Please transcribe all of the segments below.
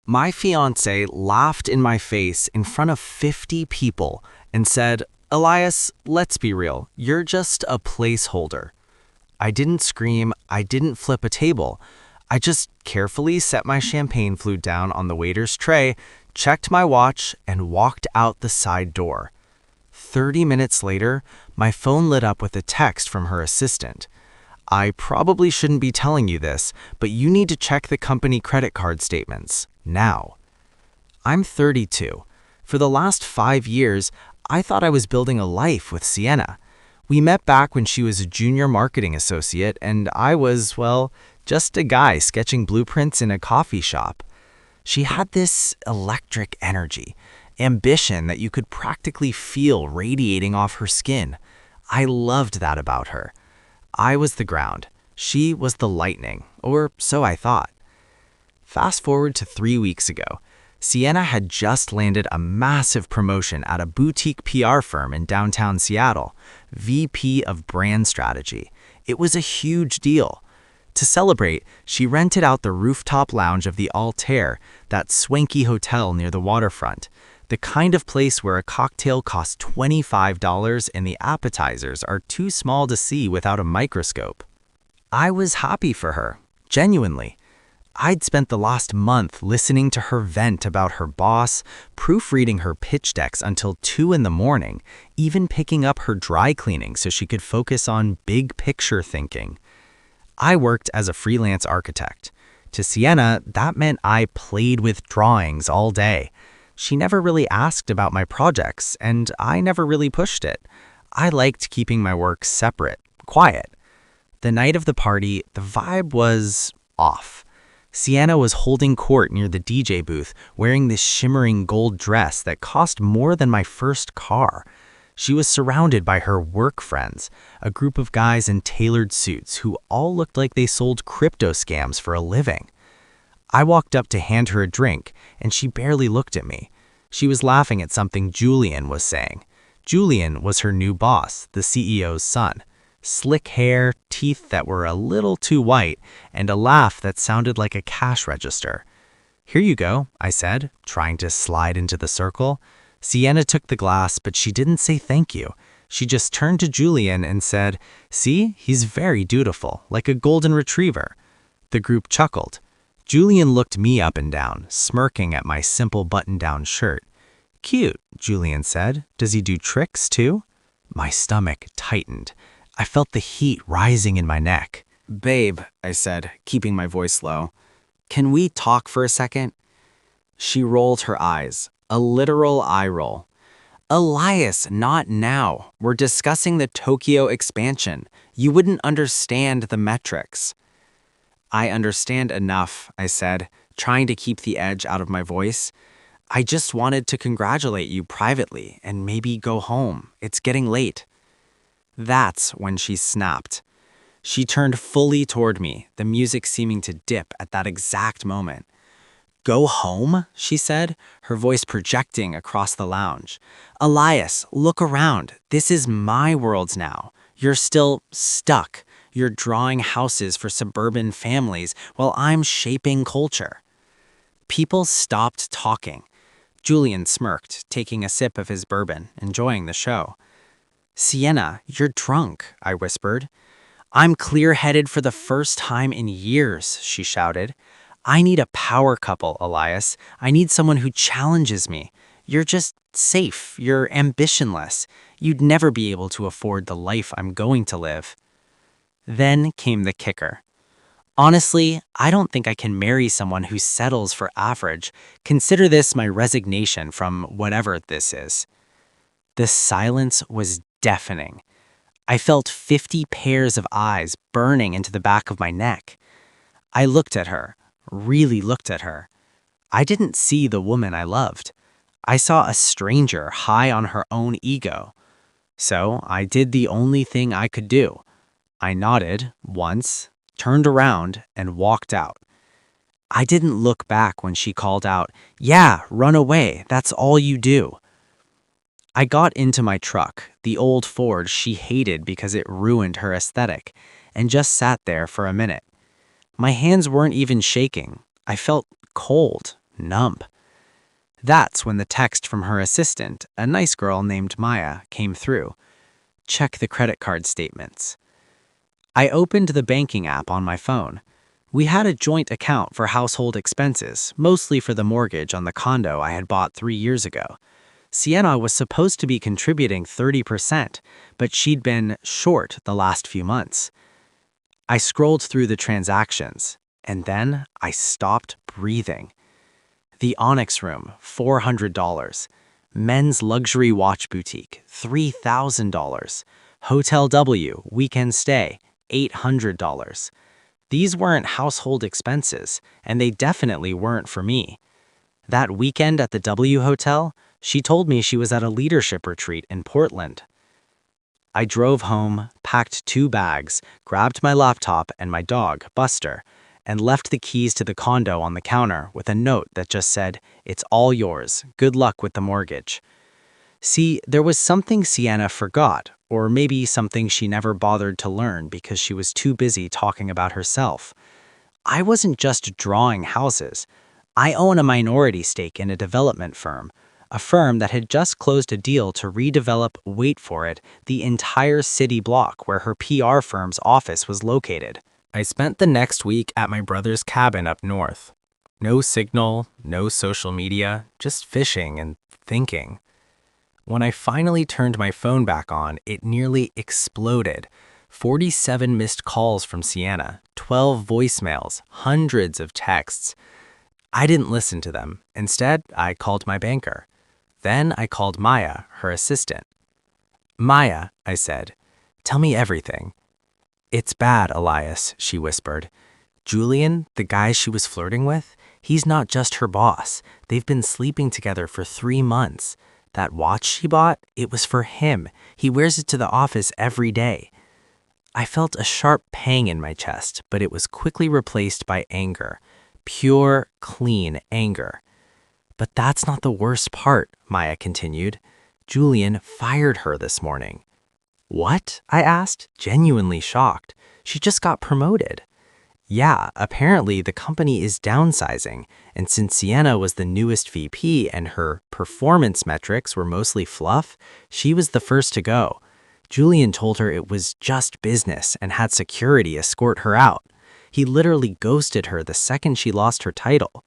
My fiancé laughed in my face in front of 50 people and said, "Elias, let's be real, you're just a placeholder." I didn't scream, I didn't flip a table. I just carefully set my champagne flute down on the waiter's tray, checked my watch, and walked out the side door. 30 minutes later, my phone lit up with a text from her assistant. "I probably shouldn't be telling you this, but you need to check the company credit card statements, now." I'm 32. For the last 5 years, I thought I was building a life with Sienna. We met back when she was a junior marketing associate, and I was, well, just a guy sketching blueprints in a coffee shop. She had this electric energy, ambition that you could practically feel radiating off her skin. I loved that about her. I was the ground. She was the lightning, or so I thought. Fast forward to 3 weeks ago. Sienna had just landed a massive promotion at a boutique PR firm in downtown Seattle, VP of Brand Strategy. It was a huge deal. To celebrate, she rented out the rooftop lounge of the Altair, that swanky hotel near the waterfront, the kind of place where a cocktail costs $25 and the appetizers are too small to see without a microscope. I was happy for her, genuinely. I'd spent the last month listening to her vent about her boss, proofreading her pitch decks until 2 in the morning, even picking up her dry cleaning so she could focus on big picture thinking. I worked as a freelance architect. To Sienna, that meant I played with drawings all day. She never really asked about my projects, and I never really pushed it. I liked keeping my work separate, quiet. The night of the party, the vibe was off. Sienna was holding court near the DJ booth, wearing this shimmering gold dress that cost more than my first car. She was surrounded by her work friends, a group of guys in tailored suits who all looked like they sold crypto scams for a living. I walked up to hand her a drink, and she barely looked at me. She was laughing at something Julian was saying. Julian was her new boss, the CEO's son. Slick hair, teeth that were a little too white, and a laugh that sounded like a cash register. "Here you go," I said, trying to slide into the circle. Sienna took the glass, but she didn't say thank you. She just turned to Julian and said, "See, he's very dutiful, like a golden retriever." The group chuckled. Julian looked me up and down, smirking at my simple button-down shirt. "Cute," Julian said. "Does he do tricks, too?" My stomach tightened. I felt the heat rising in my neck. "Babe," I said, keeping my voice low, "can we talk for a second?" She rolled her eyes, a literal eye roll. "Elias, not now. We're discussing the Tokyo expansion. You wouldn't understand the metrics." "I understand enough," I said, trying to keep the edge out of my voice. "I just wanted to congratulate you privately and maybe go home. It's getting late." That's when she snapped. She turned fully toward me, the music seeming to dip at that exact moment. "Go home?" she said, her voice projecting across the lounge. "Elias, look around. This is my world now. You're still stuck. You're drawing houses for suburban families while I'm shaping culture." People stopped talking. Julian smirked, taking a sip of his bourbon, enjoying the show. "Sienna, you're drunk," I whispered. "I'm clear-headed for the first time in years," she shouted. "I need a power couple, Elias. I need someone who challenges me. You're just safe. You're ambitionless. You'd never be able to afford the life I'm going to live." Then came the kicker. "Honestly, I don't think I can marry someone who settles for average. Consider this my resignation from whatever this is." The silence was deafening. I felt 50 pairs of eyes burning into the back of my neck. I looked at her, really looked at her. I didn't see the woman I loved. I saw a stranger high on her own ego. So I did the only thing I could do. I nodded once, turned around, and walked out. I didn't look back when she called out, "Yeah, run away, that's all you do." I got into my truck, the old Ford she hated because it ruined her aesthetic, and just sat there for a minute. My hands weren't even shaking. I felt cold, numb. That's when the text from her assistant, a nice girl named Maya, came through. Check the credit card statements. I opened the banking app on my phone. We had a joint account for household expenses, mostly for the mortgage on the condo I had bought 3 years ago. Sienna was supposed to be contributing 30%, but she'd been short the last few months. I scrolled through the transactions, and then I stopped breathing. The Onyx Room, $400. Men's Luxury Watch Boutique, $3,000. Hotel W, Weekend Stay, $800. These weren't household expenses, and they definitely weren't for me. That weekend at the W Hotel, she told me she was at a leadership retreat in Portland. I drove home, packed 2 bags, grabbed my laptop and my dog, Buster, and left the keys to the condo on the counter with a note that just said, "It's all yours. Good luck with the mortgage." See, there was something Sienna forgot, or maybe something she never bothered to learn because she was too busy talking about herself. I wasn't just drawing houses. I own a minority stake in a development firm, a firm that had just closed a deal to redevelop, wait for it, the entire city block where her PR firm's office was located. I spent the next week at my brother's cabin up north. No signal, no social media, just fishing and thinking. When I finally turned my phone back on, it nearly exploded. 47 missed calls from Sienna, 12 voicemails, hundreds of texts. I didn't listen to them. Instead, I called my banker. Then I called Maya, her assistant. "Maya," I said, "tell me everything." "It's bad, Elias," she whispered. "Julian, the guy she was flirting with, he's not just her boss. They've been sleeping together for 3 months. That watch she bought, it was for him. He wears it to the office every day." I felt a sharp pang in my chest, but it was quickly replaced by anger. Pure, clean anger. "But that's not the worst part," Maya continued. "Julian fired her this morning." "What?" I asked, genuinely shocked. "She just got promoted." Yeah, apparently the company is downsizing, and since Sienna was the newest VP and her performance metrics were mostly fluff, she was the first to go. Julian told her it was just business and had security escort her out. He literally ghosted her the second she lost her title.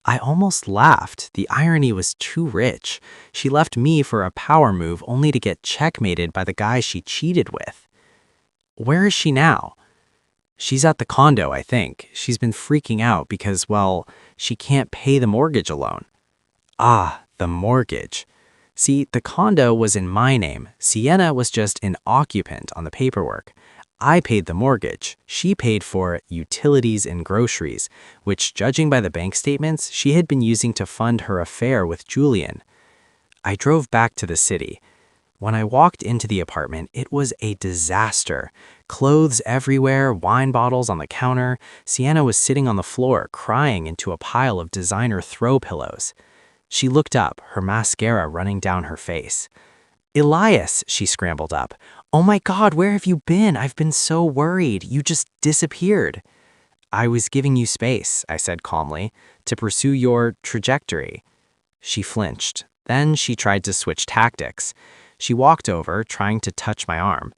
I almost laughed. The irony was too rich. She left me for a power move only to get checkmated by the guy she cheated with. "Where is she now?" "She's at the condo, I think. She's been freaking out because, well, she can't pay the mortgage alone." Ah, the mortgage. See, the condo was in my name. Sienna was just an occupant on the paperwork. I paid the mortgage. She paid for utilities and groceries, which, judging by the bank statements, she had been using to fund her affair with Julian. I drove back to the city. When I walked into the apartment, it was a disaster. Clothes everywhere, wine bottles on the counter. Sienna was sitting on the floor, crying into a pile of designer throw pillows. She looked up, her mascara running down her face. "Elias," she scrambled up. "Oh my God, where have you been? I've been so worried. You just disappeared." "I was giving you space," I said calmly, "to pursue your trajectory." She flinched. Then she tried to switch tactics. She walked over, trying to touch my arm.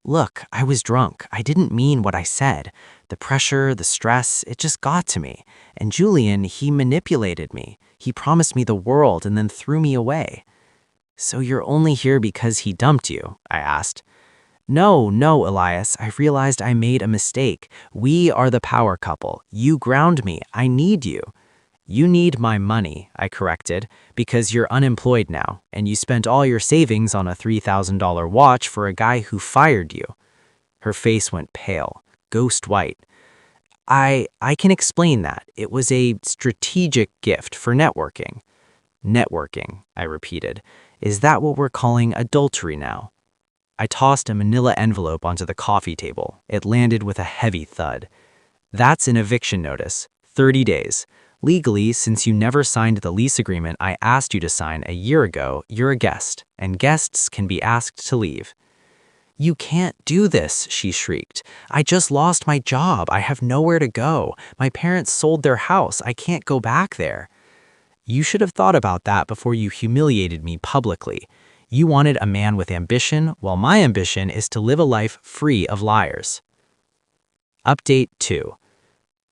"Look, I was drunk. I didn't mean what I said. The pressure, the stress, it just got to me. And Julian, he manipulated me. He promised me the world and then threw me away." "So you're only here because he dumped you?" I asked. No, Elias. I realized I made a mistake. We are the power couple. You ground me. I need you." "You need my money," I corrected, "because you're unemployed now, and you spent all your savings on a $3,000 watch for a guy who fired you." Her face went pale, ghost white. I can explain that. It was a strategic gift for networking." "Networking," I repeated. "Is that what we're calling adultery now?" I tossed a manila envelope onto the coffee table. It landed with a heavy thud. "That's an eviction notice. 30 days. Legally, since you never signed the lease agreement I asked you to sign a year ago, you're a guest, and guests can be asked to leave." "You can't do this," she shrieked. "I just lost my job. I have nowhere to go. My parents sold their house. I can't go back there." You should have thought about that before you humiliated me publicly. You wanted a man with ambition, while my ambition is to live a life free of liars. Update 2.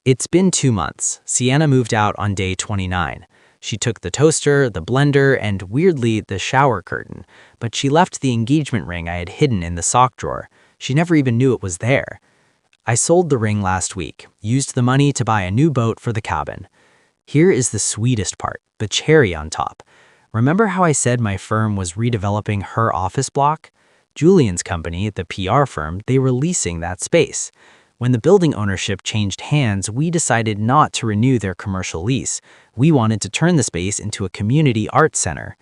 It's been 2 months. Sienna moved out on day 29. She took the toaster, the blender, and weirdly, the shower curtain, but she left the engagement ring I had hidden in the sock drawer. She never even knew it was there. I sold the ring last week, used the money to buy a new boat for the cabin. Here is the sweetest part, the cherry on top. Remember how I said my firm was redeveloping her office block? Julian's company, the PR firm, they were leasing that space. When the building ownership changed hands, we decided not to renew their commercial lease. We wanted to turn the space into a community arts center.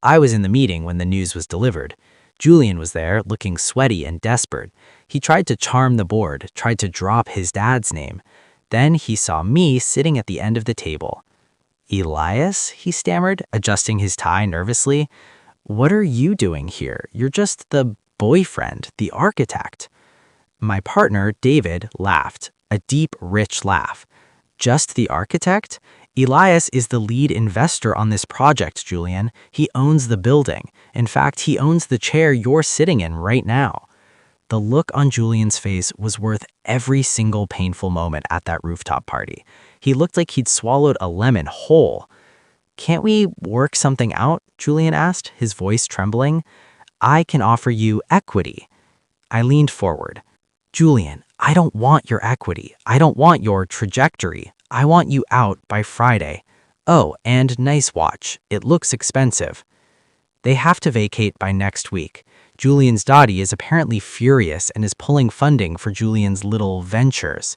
I was in the meeting when the news was delivered. Julian was there, looking sweaty and desperate. He tried to charm the board, tried to drop his dad's name. Then he saw me sitting at the end of the table. "Elias?" he stammered, adjusting his tie nervously. "What are you doing here? You're just the boyfriend, the architect." My partner, David, laughed, a deep, rich laugh. "Just the architect? Elias is the lead investor on this project, Julian. He owns the building. In fact, he owns the chair you're sitting in right now." The look on Julian's face was worth every single painful moment at that rooftop party. He looked like he'd swallowed a lemon whole. "Can't we work something out?" Julian asked, his voice trembling. "I can offer you equity." I leaned forward. "Julian, I don't want your equity. I don't want your trajectory. I want you out by Friday. Oh, and nice watch. It looks expensive." They have to vacate by next week. Julian's daddy is apparently furious and is pulling funding for Julian's little ventures.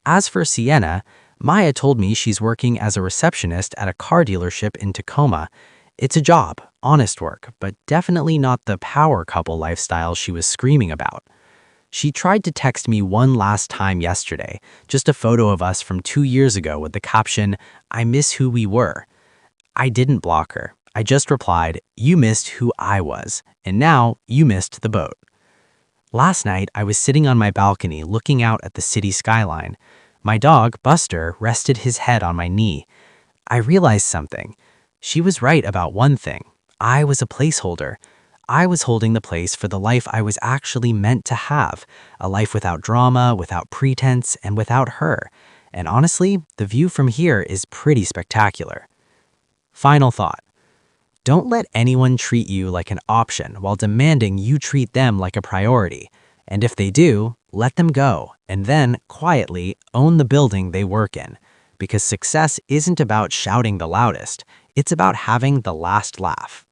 As for Sienna, Maya told me she's working as a receptionist at a car dealership in Tacoma. It's a job, honest work, but definitely not the power couple lifestyle she was screaming about. She tried to text me one last time yesterday, just a photo of us from 2 years ago with the caption, "I miss who we were." I didn't block her. I just replied, "You missed who I was, and now you missed the boat." Last night, I was sitting on my balcony looking out at the city skyline. My dog, Buster, rested his head on my knee. I realized something. She was right about one thing. I was a placeholder. I was holding the place for the life I was actually meant to have, a life without drama, without pretense, and without her. And honestly, the view from here is pretty spectacular. Final thought. Don't let anyone treat you like an option while demanding you treat them like a priority. And if they do, let them go, and then, quietly, own the building they work in. Because success isn't about shouting the loudest, it's about having the last laugh.